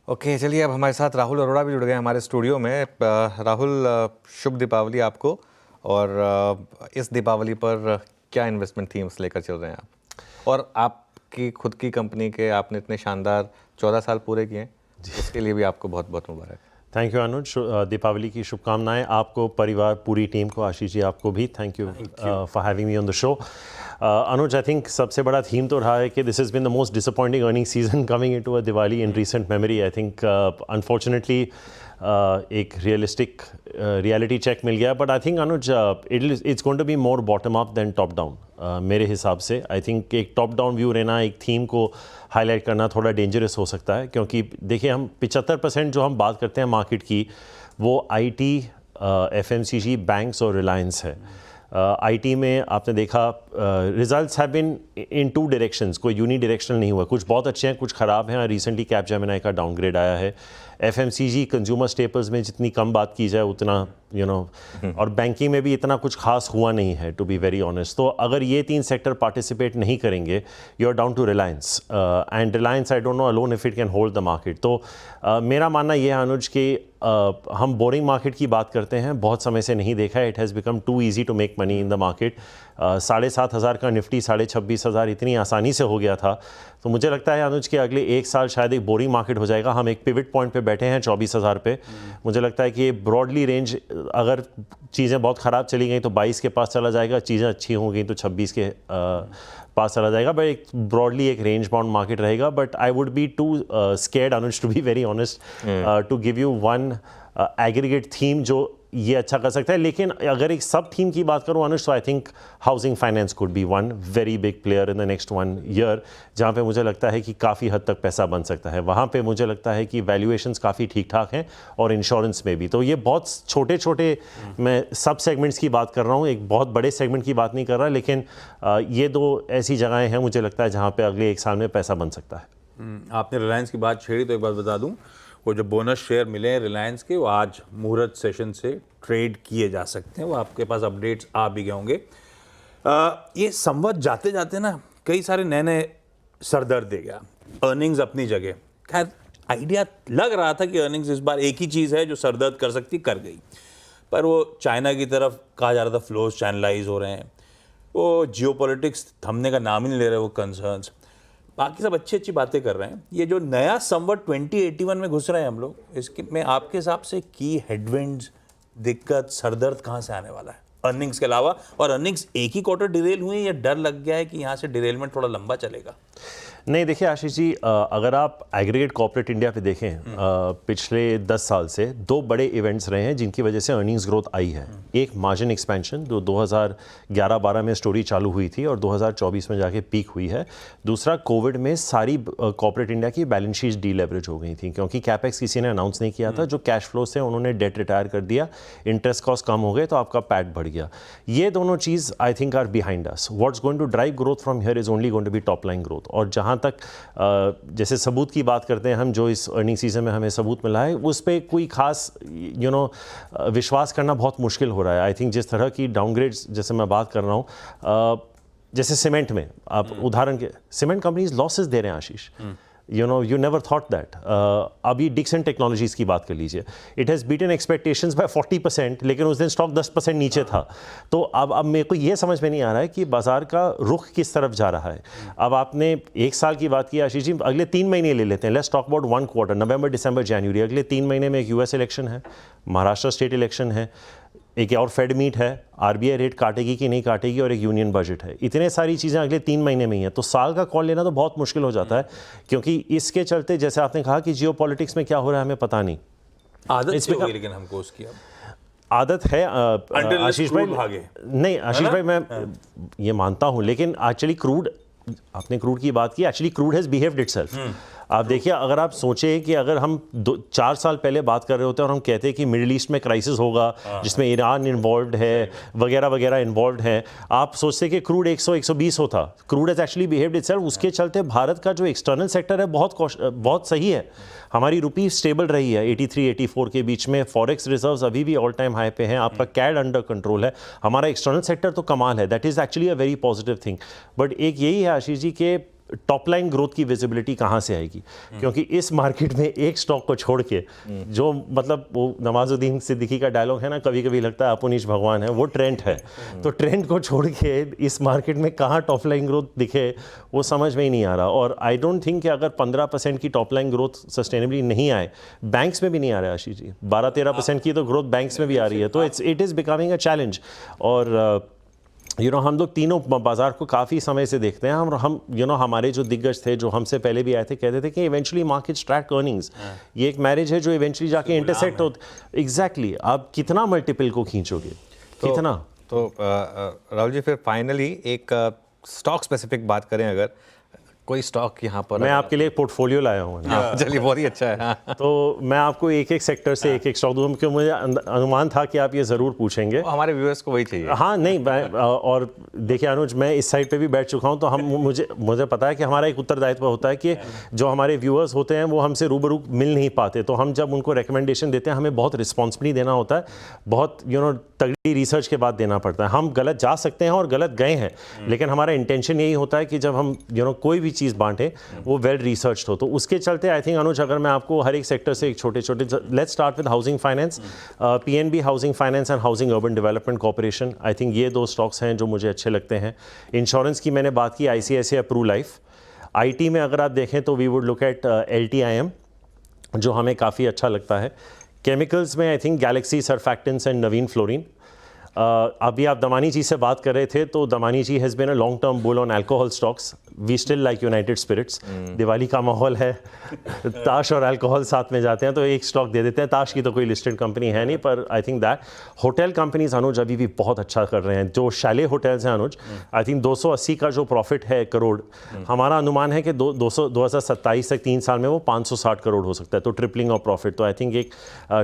Okay, चलिए अब हमारे साथ राहुल अरोड़ा भी जुड़ गए हमारे स्टूडियो में। राहुल, शुभ दीपावली आपको। और इस दीपावली पर क्या इन्वेस्टमेंट थीम्स लेकर चल रहे हैं आप? और आपकी खुद की कंपनी के आपने इतने शानदार 14 साल पूरे किए, इसके लिए भी आपको बहुत बहुत मुबारक। थैंक यू अनुज, दीपावली की शुभकामनाएं आपको, परिवार, पूरी टीम को, आशीष जी आपको भी thank you for having me on the show. Anuj, I think सबसे बड़ा थीम तो रहा है कि this has been the most disappointing earning season coming into a Diwali in recent memory. I think unfortunately एक रियलिस्टिक रियलिटी चेक मिल गया, but I think Anuj it's going to be more bottom up then top down. मेरे हिसाब से I think एक top down view रहना, एक theme को हाईलाइट करना थोड़ा डेंजरस हो सकता है, क्योंकि देखिए हम 75% जो हम बात करते हैं मार्केट की, वो आईटी, एफएमसीजी, बैंक्स और रिलायंस है। आईटी में आपने देखा results have been in two directions, कोई यूनी डायरेक्शनल नहीं हुआ, कुछ बहुत अच्छे हैं, कुछ ख़राब हैं। रिसेंटली कैपजेमिनी का डाउनग्रेड आया है। एफएमसीजी, कंज्यूमर स्टेपल्स में जितनी कम बात की जाए उतना और बैंकिंग में भी इतना कुछ खास हुआ नहीं है, टू बी वेरी ऑनेस्ट। तो अगर ये 3 सेक्टर पार्टिसिपेट नहीं करेंगे, you are down to Reliance, and Reliance I don't know alone if it can hold the market. तो मेरा मानना यह है अनुज कि हम बोरिंग मार्केट की बात करते हैं, बहुत समय से नहीं देखा है। It has become too easy to make money in the market. 7,500 का निफ्टी 26,500 इतनी आसानी से हो गया था। तो मुझे लगता है अनुज कि अगले 1 साल शायद एक बोरिंग मार्केट हो जाएगा। हम एक पिवट पॉइंट पे बैठे हैं 24,000 पे। मुझे लगता है कि ये ब्रॉडली रेंज, अगर चीज़ें बहुत ख़राब चली गई तो 22 के पास चला जाएगा, चीज़ें अच्छी हो गई तो 26 के पास चला जाएगा। बट एक ब्रॉडली एक रेंज बाउंड मार्केट रहेगा। But I would be too scared Anuj, to be very honest, to give you one aggregate theme जो ये अच्छा कर सकता है। लेकिन अगर एक सब थीम की बात करूँ अनुज, तो आई think housing finance could be one very big player in the next 1 year, जहाँ पे मुझे लगता है कि काफ़ी हद तक पैसा बन सकता है। वहाँ पे मुझे लगता है कि वैल्यूएशंस काफ़ी ठीक ठाक हैं, और इंश्योरेंस में भी। तो ये बहुत छोटे छोटे मैं सब सेगमेंट्स की बात कर रहा हूँ, एक बहुत बड़े सेगमेंट की बात नहीं कर रहा, लेकिन ये 2 ऐसी जगहें हैं मुझे लगता है जहाँ पे अगले 1 साल में पैसा बन सकता है। आपने रिलायंस की बात छेड़ी तो एक बात बता दूं, वो जो बोनस शेयर मिले हैं रिलायंस के, वो आज मुहूर्त सेशन से ट्रेड किए जा सकते हैं। वो आपके पास अपडेट्स आ भी गए होंगे। ये संवत जाते जाते ना कई सारे नए नए सरदर्द दे गया। अर्निंग्स अपनी जगह, खैर आइडिया लग रहा था कि अर्निंग्स इस बार एक ही चीज़ है जो सरदर्द कर सकती, कर गई। पर वो चाइना की तरफ कहा जा रहा था फ्लोज चैनलाइज हो रहे हैं, वो जियोपॉलिटिक्स थमने का नाम ही नहीं ले रहे, वो कंसर्न्स, बाकी सब अच्छी अच्छी बातें कर रहे हैं। ये जो नया संवत 2081 में घुस रहे हैं हम लोग, इसके में आपके हिसाब से की हेडविंड्स, दिक्कत, सरदर्द कहाँ से आने वाला है अर्निंग्स के अलावा? और अर्निंग्स एक ही क्वार्टर डिरेल हुई, या डर लग गया है कि यहाँ से डिरेलमेंट थोड़ा लंबा चलेगा? नहीं, देखिए आशीष जी, अगर आप एग्रीगेट कॉर्पोरेट इंडिया पे देखें, पिछले 10 साल से 2 बड़े इवेंट्स रहे हैं जिनकी वजह से अर्निंग्स ग्रोथ आई है। एक मार्जिन एक्सपेंशन जो 2011-12 में स्टोरी चालू हुई थी और 2024 में जाके पीक हुई है। दूसरा, कोविड में सारी कॉर्पोरेट इंडिया की बैलेंस शीट डीलेवरेज हो गई थी, क्योंकि कैपेक्स किसी ने अनाउंस नहीं किया था। जो कैश फ्लो से उन्होंने डेट रिटायर कर दिया, इंटरेस्ट कॉस्ट कम हो गए, तो आपका पैट बढ़ गया। ये दोनों चीज़ I think are behind us. What's going to drive growth from here is only going to be top line growth. और जहाँ तक जैसे सबूत की बात करते हैं हम, जो इस अर्निंग सीजन में हमें सबूत मिला है, उस पर कोई खास विश्वास करना बहुत मुश्किल हो रहा है। आई थिंक जिस तरह की डाउनग्रेड्स, जैसे मैं बात कर रहा हूँ, जैसे सीमेंट में आप उदाहरण के, सीमेंट कंपनीज लॉसेस दे रहे हैं Ashish, you never thought that. अभी डिक्सन टेक्नोलॉजीज़ की बात कर लीजिए, it has beaten expectations by 40%, लेकिन उस दिन स्टॉक 10% नीचे था। तो अब मेरे को ये समझ में नहीं आ रहा है कि बाजार का रुख किस तरफ जा रहा है। अब आपने 1 साल की बात की आशीष जी, अगले 3 महीने ले लेते हैं। लेट्स टॉक अबाउट 1 क्वार्टर, नवंबर, दिसंबर, जनवरी। अगले 3 महीने में एक यूएस इलेक्शन है, महाराष्ट्र स्टेट इलेक्शन है, एक और फेड मीट है, आरबीआई रेट काटेगी कि नहीं काटेगी, और एक यूनियन बजट है। इतने सारी चीज़ें अगले 3 महीने में ही हैं। तो साल का कॉल लेना तो बहुत मुश्किल हो जाता है, क्योंकि इसके चलते, जैसे आपने कहा कि जियोपॉलिटिक्स में क्या हो रहा है हमें पता नहीं। आदत से हो गई, लेकिन हमको उसकी आदत है आशीष भाई। नहीं आशीष भाई, मैं ये मानता हूँ, लेकिन एक्चुअली क्रूड, आपने क्रूड की बात की, actually crude has behaved itself. आप देखिए, अगर आप सोचें कि अगर हम 4 साल पहले बात कर रहे होते हैं और हम कहते हैं कि मिडिल ईस्ट में क्राइसिस होगा जिसमें ईरान इन्वॉल्व है, वगैरह वगैरह इन्वॉल्व है, आप सोचते कि क्रूड 100-120 होता। Crude has actually behaved itself. उसके चलते भारत का जो एक्सटर्नल सेक्टर है बहुत सही है। हमारी रुपी स्टेबल रही है 83-84 के बीच में। फॉरेक्स रिजर्व्स अभी भी ऑल टाइम हाई पे हैं। आपका कैड अंडर कंट्रोल है। हमारा एक्सटर्नल सेक्टर तो कमाल है। That is actually a very positive thing. But एक यही है आशीष जी के टॉप लाइन ग्रोथ की विजिबिलिटी कहाँ से आएगी, क्योंकि इस मार्केट में एक स्टॉक को छोड़ के जो मतलब वो नवाजुद्दीन सिद्दीकी का डायलॉग है ना, कभी कभी लगता है अपुनीश भगवान है, वो ट्रेंड है। तो ट्रेंड को छोड़ के इस मार्केट में कहाँ टॉप लाइन ग्रोथ दिखे वो समझ में ही नहीं आ रहा। और आई डोंट थिंक कि अगर 15% की टॉप लाइन ग्रोथ सस्टेनेबली नहीं आए, बैंक्स में भी नहीं आ रहा है आशीष जी, 12-13% की तो ग्रोथ बैंक्स में भी आ रही है, तो it is becoming a challenge. और हम लोग तीनों बाजार को काफ़ी समय से देखते हैं। हम हमारे जो दिग्गज थे जो हमसे पहले भी आए थे, कहते थे कि इवेंचुअली मार्केट्स ट्रैक अर्निंग्स, ये एक मैरिज है जो इवेंचुअली जाके इंटरसेक्ट हो। एग्जैक्टली, आप कितना मल्टीपल को खींचोगे, कितना। तो राहुल जी, फिर फाइनली एक स्टॉक स्पेसिफिक बात करें, अगर कोई स्टॉक यहाँ पर मैं आपके लिए एक पोर्टफोलियो लाया हूँ। चलिए, बहुत ही अच्छा है। हाँ। तो मैं आपको एक एक सेक्टर से एक एक स्टॉक दूँ, क्योंकि मुझे अनुमान था कि आप ये ज़रूर पूछेंगे। हमारे व्यूअर्स को वही चाहिए। हाँ नहीं, और देखिए अनुज, मैं इस साइड पे भी बैठ चुका हूँ, तो मुझे पता है कि हमारा एक उत्तरदायित्व होता है कि जो हमारे व्यूअर्स होते हैं वो हमसे रूबरू मिल नहीं पाते, तो हम जब उनको रिकमेंडेशन देते हैं हमें बहुत रिस्पॉन्सिबली देना होता है, बहुत तगड़ी रिसर्च के बाद देना पड़ता है। हम गलत जा सकते हैं और गलत गए हैं, लेकिन हमारा इंटेंशन यही होता है कि जब हम कोई भी चीज़ बांटें वो वेल रिसर्च हो। तो उसके चलते आई थिंक अनुज, अगर मैं आपको हर एक सेक्टर से एक छोटे let's start with housing finance, PNB housing finance and housing urban development corporation. I think ये दो स्टॉक्स हैं जो मुझे अच्छे लगते हैं। इंश्योरेंस की मैंने बात की, आईसीआईसीआई प्रू लाइफ। आईटी में अगर आप देखें तो we would look at LTIM, जो हमें काफ़ी अच्छा लगता है। केमिकल्स में I think Galaxy Surfactants and Navin Fluorine. अभी आप दमानी जी से बात कर रहे थे, तो Damani ji has been a long term bull on alcohol stocks. We still like United Spirits. Diwali का माहौल है, ताश और अल्कोहल साथ में जाते हैं, तो एक स्टॉक दे देते हैं। ताश की तो कोई लिस्टेड कंपनी है नहीं, पर I think that hotel companies Anuj अभी भी बहुत अच्छा कर रहे हैं। जो शैले होटल्स हैं अनुज, आई थिंक 280 का जो प्रॉफिट है करोड़, हमारा अनुमान है कि 2027 तक 3 साल में वो 560 करोड़ हो सकता है, तो ट्रिपलिंग ऑफ प्रॉफिट। तो आई थिंक एक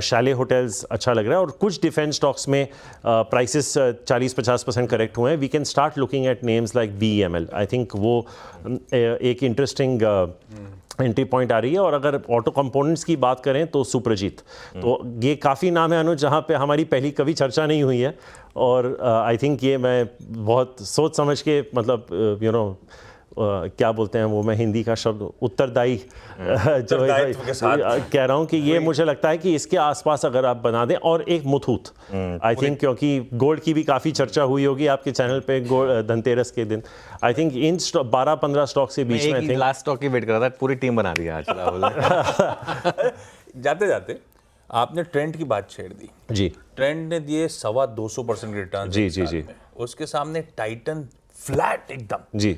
शैले होटल्स अच्छा लग रहा है। और कुछ डिफेंस स्टॉक्स में प्राइसेस 40-50% करेक्ट हुए हैं। We can start looking at names like BEML। I think वो एक इंटरेस्टिंग एंट्री पॉइंट आ रही है। और अगर ऑटो कंपोनेंट्स की बात करें तो सुप्रजीत, तो ये काफ़ी नाम है अनुज जहाँ पे हमारी पहली कभी चर्चा नहीं हुई है, और आई थिंक ये मैं बहुत सोच समझ के, मतलब क्या बोलते हैं वो, मैं हिंदी का शब्द उत्तरदायी जो कह रहा हूँ कि ये मुझे लगता है कि इसके आसपास अगर आप बना दें। और एक मुथूट, आई थिंक, क्योंकि गोल्ड की भी काफ़ी चर्चा हुई होगी आपके चैनल पे धनतेरस के दिन। आई थिंक इन 12-15 स्टॉक के बीच में लास्ट स्टॉक की वेट कर रहा था, पूरी टीम बना दी आज राहुल। जाते जाते आपने ट्रेंड की बात छेड़ दी जी। ट्रेंड ने दिए 250% रिटर्न जी। उसके सामने टाइटन फ्लैट एकदम जी।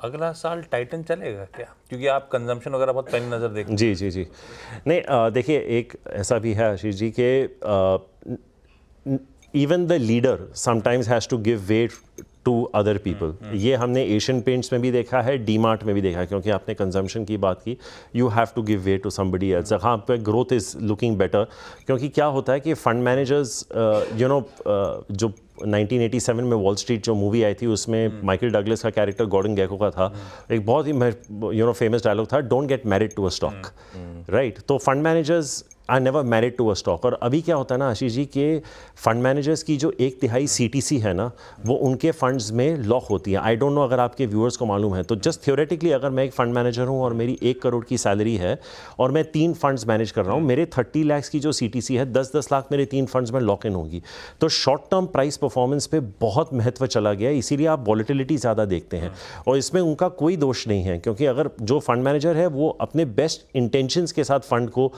अगला साल टाइटन चलेगा क्या? क्योंकि आप कंजम्पशन वगैरह बहुत पहली नज़र देखते हैं। जी। नहीं, देखिए एक ऐसा भी है आशीष जी के even the leader sometimes has to give weight to other people. ये हमने एशियन पेंट्स में भी देखा है, डीमार्ट में भी देखा है, क्योंकि आपने कंजम्पशन की बात की। You have to give way to somebody else. जहाँ पे ग्रोथ इज़ लुकिंग बेटर, क्योंकि क्या होता है कि फंड मैनेजर्स जो 1987 में वॉल स्ट्रीट जो मूवी आई थी, उसमें माइकल डगलस का कैरेक्टर गॉर्डन गेको का था। एक बहुत ही फेमस डायलॉग था, don't get married to a stock, right. तो fund managers I never married to a stock. और अभी क्या होता है ना आशीष जी के फंड मैनेजर्स की जो 1/3 CTC है ना, वो उनके फंड्स में लॉक होती है। आई डोंट नो अगर आपके व्यूअर्स को मालूम है, तो जस्ट थियोरेटिकली अगर मैं एक फंड मैनेजर हूँ और मेरी 1 करोड़ की सैलरी है और मैं 3 फंड्स मैनेज कर रहा हूँ, मेरे 30 लाख की जो CTC है, 10-10 लाख मेरे 3 फंड्स में लॉक इन होगी। तो शॉर्ट टर्म प्राइस परफॉर्मेंस पे बहुत महत्व चला गया, इसीलिए आप वॉलेटिलिटी ज़्यादा देखते हैं। और इसमें उनका कोई दोष नहीं है, क्योंकि अगर जो फंड मैनेजर है वो अपने बेस्ट इंटेंशंस के साथ फंड को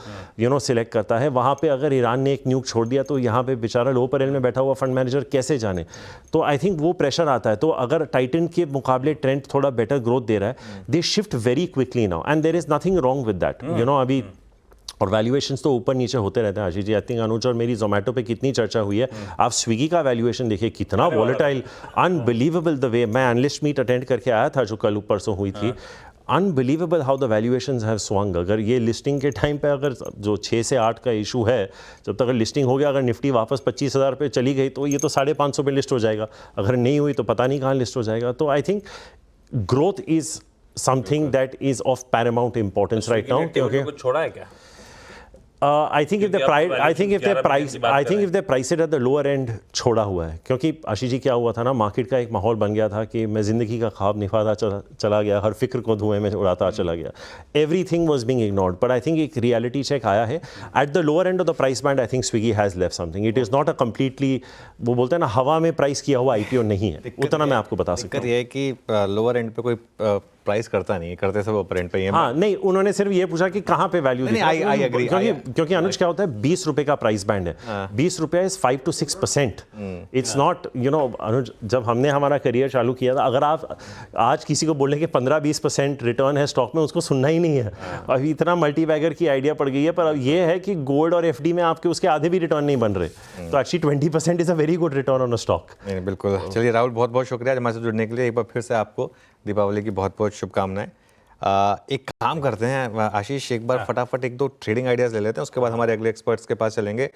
सिलेक्ट करता है, वहाँ पे अगर ईरान ने एक न्यूक छोड़ दिया तो यहाँ पे बेचारा लो परेल में बैठा हुआ फंड मैनेजर कैसे जाने। तो आई थिंक वो प्रेशर आता है। तो अगर टाइटन के मुकाबले ट्रेंड थोड़ा बेटर ग्रोथ दे रहा है, they shift very quickly now and there is nothing wrong with that. अभी और वैल्यूएशंस तो ऊपर नीचे होते रहते हैं आशीष जी। आई थिंक अनुज और मेरी जोमेटो पे कितनी चर्चा हुई है, आप स्विगी का वैल्यूएशन देखिए, कितना वॉलेटाइल, अनबिलीवेबल द वे। मैं एनालिस्ट मीट अटेंड करके आया था जो कल परसों हुई थी। Unbelievable how the valuations have swung. अगर ये लिस्टिंग के टाइम पे अगर जो 6 से 8 का इशू है, जब तक लिस्टिंग हो गया, अगर निफ्टी वापस 25,000 पे चली गई तो ये तो 550 पे लिस्ट हो जाएगा। अगर नहीं हुई तो पता नहीं कहाँ लिस्ट हो जाएगा। तो आई think growth is something that is of Paramount importance right now. क्योंकि छोड़ा है क्या? I think if they क्योंकि price, अब I think if they 11% price, की बात I कर think रहे if they price it at the lower end छोड़ा हुआ है, क्योंकि आशीष जी क्या हुआ था ना, मार्केट का एक माहौल बन गया था कि मैं ज़िंदगी का ख्वाब निभाता चला गया, हर फिक्र को धुएं में उड़ाता चला गया, everything was being ignored. But I think एक रियलिटी चेक आया है at the lower end of the price band. I think Swiggy has left something. It is not a completely, वो बोलते हैं ना, हवा में प्राइस किया हुआ IPO नहीं है, उतना मैं आपको बता सकता दिक्कत हूँ. ये है कि लोअर एंड पे कोई प्राइस करता नहीं है, करते सब ऊपर एंड पे ही है। हाँ नहीं, उन्होंने सिर्फ ये पूछा कि कहाँ पे वैल्यू नहीं, I agree, क्योंकि अनुज क्या होता है, 20 रुपए का प्राइस बैंड है. 20 रुपए is 5 to 6%. It's not, you know Anuj, जब हमने हमारा करियर चालू किया था, अगर आप आज किसी को बोले कि 15-20% रिटर्न है स्टॉक में, उसको सुनना ही नहीं है. अभी इतना मल्टी बैगर की आइडिया पड़ गई है. पर अब ये है कि गोल्ड और FD में आपके उसके आधे भी रिटर्न नहीं बन रहे, तो actually 20% is a very good return on a stock. नहीं, बिल्कुल. चलिए राहुल, बहुत बहुत शुक्रिया हमारे साथ जुड़ने के लिए. एक बार फिर से आपको दीपावली की बहुत बहुत शुभकामनाएं. एक काम करते हैं आशीष, एक बार फटाफट 1-2 ट्रेडिंग आइडियाज़ ले लेते हैं, उसके बाद हमारे अगले एक्सपर्ट्स के पास चलेंगे.